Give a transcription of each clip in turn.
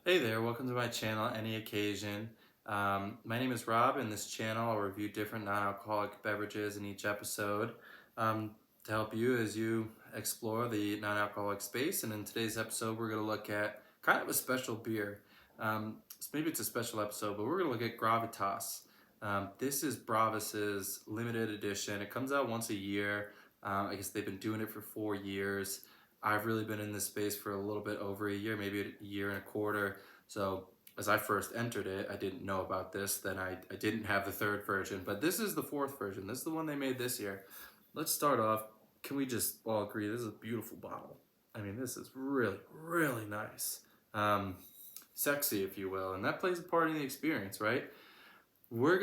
Hey there, welcome to my channel, Any Occasion. My name is Rob. In this channel, I'll review different non-alcoholic beverages in each episode to help you as you explore the non-alcoholic space. And in today's episode, we're going to look at kind of a special beer. Maybe it's a special episode, but we're going to look at Gravitas. This is Bravus's limited edition. It comes out once a year. I guess they've been doing it for 4 years. I've really been in this space for a little bit over a year, maybe a year and a quarter. So as I first entered it, I didn't know about this. Then I didn't have the third version, but this is the fourth version. This is the one they made this year. Let's start off. Can we just all agree this is a beautiful bottle? I mean, this is really, really nice. Sexy, if you will. And that plays a part in the experience, right? What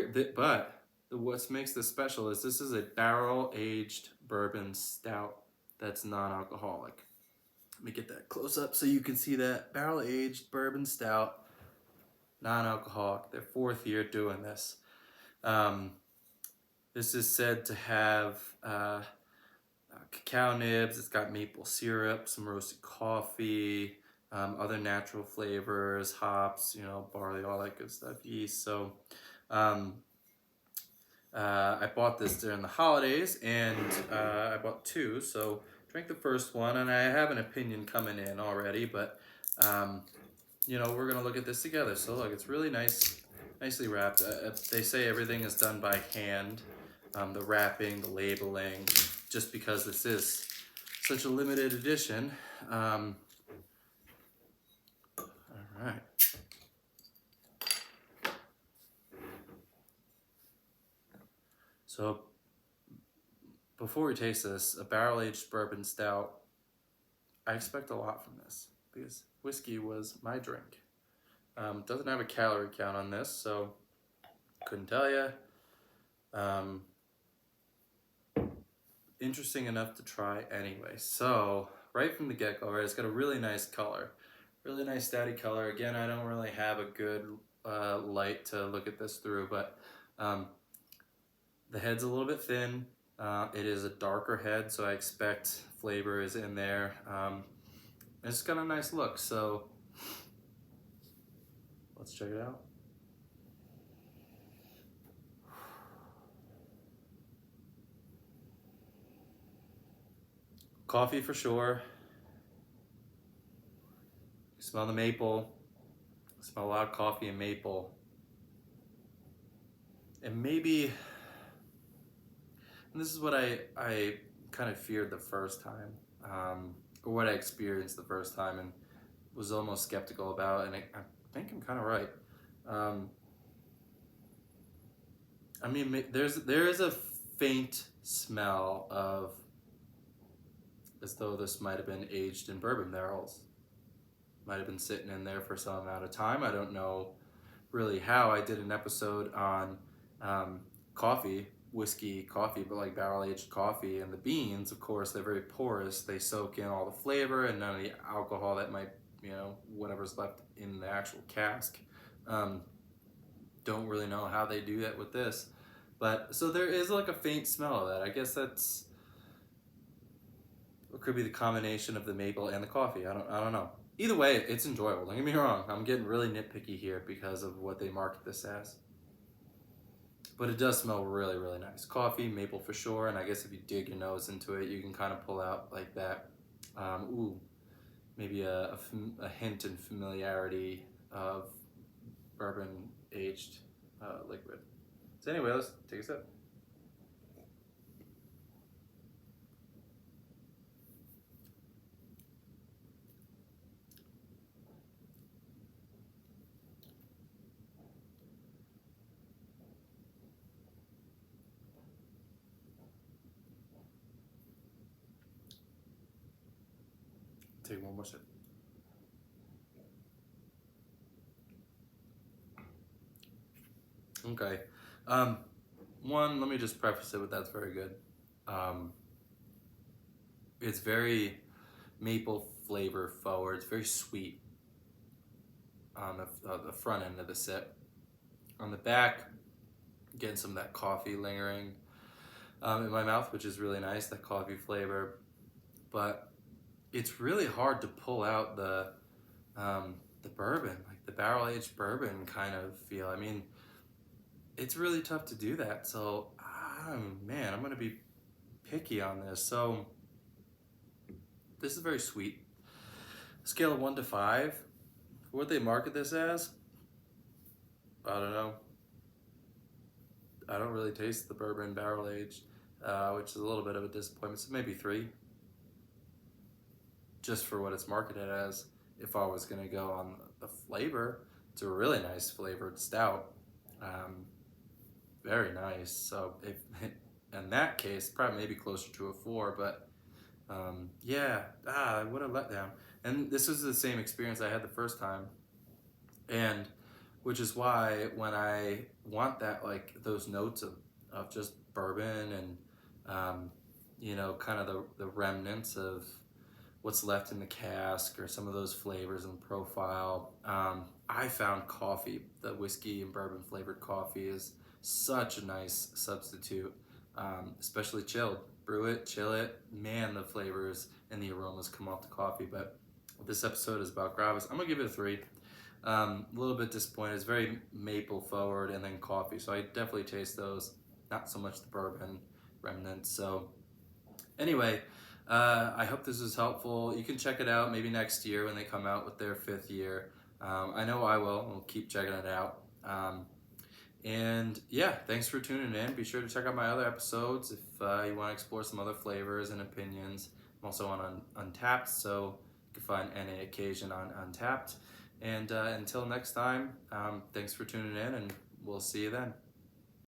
makes this special is this is a barrel-aged bourbon stout that's non-alcoholic. Let me get that close up so you can see that. Barrel-aged bourbon stout, non-alcoholic. Their 4th year doing this. This is said to have cacao nibs. It's got maple syrup, some roasted coffee, other natural flavors, hops, barley, all that good stuff, yeast. So I bought this during the holidays, and I bought 2, so drank the first one, and I have an opinion coming in already, but we're gonna look at this together. So look, it's really nice, nicely wrapped. They say everything is done by hand, the wrapping, the labeling, just because this is such a limited edition. All right. So before we taste this, a barrel-aged bourbon stout, I expect a lot from this because whiskey was my drink. Doesn't have a calorie count on this, so couldn't tell you. Interesting enough to try anyway. So right from the get-go, right, it's got a really nice color. Really nice stouty color. Again, I don't really have a good light to look at this through, but the head's a little bit thin. It is a darker head, so I expect flavor is in there. It's got a nice look, so let's check it out. Coffee for sure. You smell the maple. I smell a lot of coffee and maple. And maybe, and this is what I kind of feared the first time, or what I experienced the first time and was almost skeptical about, and I think I'm kind of right. I mean, there is a faint smell of as though this might have been aged in bourbon barrels. Might have been sitting in there for some amount of time. I don't know really how. I did an episode on whiskey coffee, but like barrel-aged coffee, and the beans, of course, they're very porous. They soak in all the flavor and none of the alcohol that might, whatever's left in the actual cask. Don't really know how they do that with this. But, so there is like a faint smell of that. I guess that's, it could be the combination of the maple and the coffee. I don't know. Either way, it's enjoyable. Don't get me wrong. I'm getting really nitpicky here because of what they market this as. But it does smell really, really nice. Coffee, maple for sure, and I guess if you dig your nose into it, you can kind of pull out like that. Maybe a hint and familiarity of bourbon-aged liquid. So anyway, let's take a sip. Take one more sip. Okay. Let me just preface it with that's very good. It's very maple flavor forward. It's very sweet on the front end of the sip. On the back, getting some of that coffee lingering in my mouth, which is really nice, that coffee flavor. But it's really hard to pull out the bourbon. Like barrel-aged bourbon kind of feel. I mean, it's really tough to do that. So, man, I'm gonna be picky on this. So, this is very sweet. Scale of 1 to 5. What they market this as? I don't know. I don't really taste the bourbon barrel aged, which is a little bit of a disappointment. So maybe 3, just for what it's marketed as. If I was gonna go on the flavor, it's a really nice flavored stout. Very nice. So if in that case, probably maybe closer to a 4. But yeah, what a letdown. And this was the same experience I had the first time, and which is why when I want that, like those notes of just bourbon and kind of the remnants of what's left in the cask or some of those flavors and profile. I found coffee, the whiskey and bourbon flavored coffee is such a nice substitute, especially chilled. Brew it, chill it, man, the flavors and the aromas come off the coffee. But this episode is about Gravis. I'm gonna give it a 3. A little bit disappointed. It's very maple forward and then coffee, so I definitely taste those. Not so much the bourbon remnants. So anyway, I hope this was helpful. You can check it out maybe next year when they come out with their 5th year. I know I will. I'll keep checking it out. And yeah, thanks for tuning in. Be sure to check out my other episodes if you want to explore some other flavors and opinions. I'm also on Untapped, so you can find any occasion on Untapped. And until next time, thanks for tuning in, and we'll see you then.